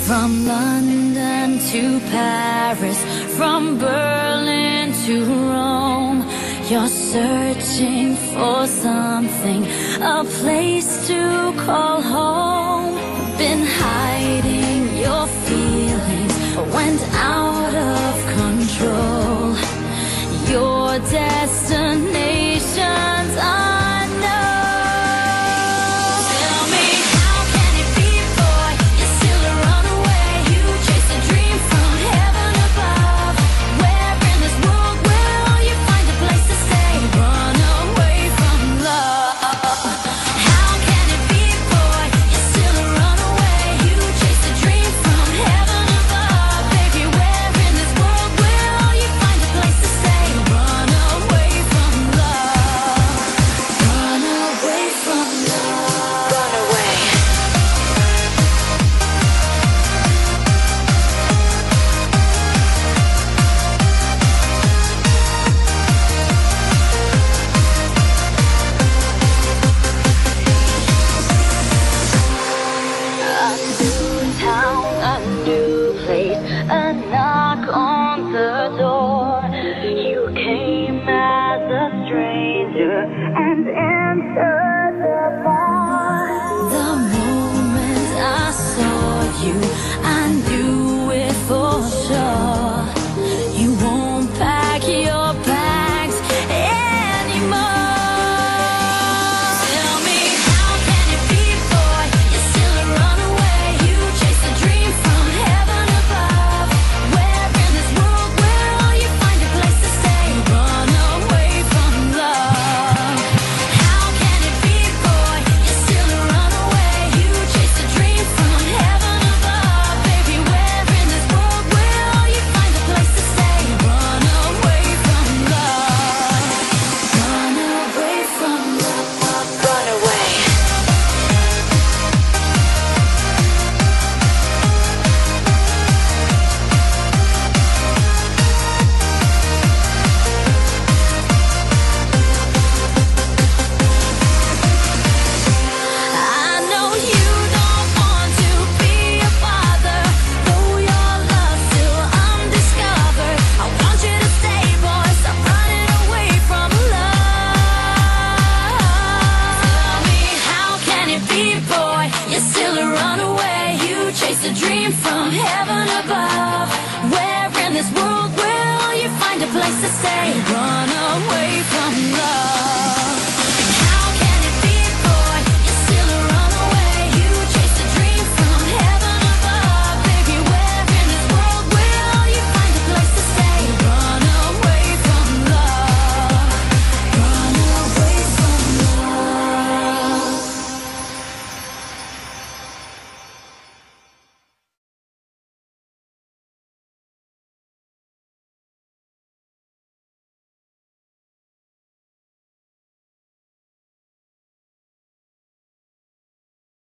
From London to Paris, from Berlin to Rome, you're searching for something, a place to call home. Been hiding your feelings, went out of control. Your destination's unknown. Tell me, how can it be, boy? You're still a runaway. You chase a dream from heaven above. Where in this world will you find a place to stay? Run away from love. How can it be, boy? You're still a runaway. You chase a dream from heaven above. Baby, where in this world will you find a place to stay? Run away from love. Run away from love. Run away. A new town, a new place, a knock on the door. You came as a stranger and entered the bar. The moment I saw you, I knew it for sure. You won't pack your bags anymore. Tell me, how can it be, boy? You're still a runaway. You chase a dream from heaven above. Where in this world will you find a place to stay? Run away from love. How can it be, boy? You're still a runaway. You chase a dream from heaven above. Baby, where in this world will you find a place to stay? Run away from love. Run away from love. Run away. I know you don't want to be a father, though your love's still undiscovered. I want you to stay, boy, stop running away from love. Tell me, how can it be, boy? You're still a runaway. You chase a dream from heaven above. Where in this world will you find a place to stay? Run away.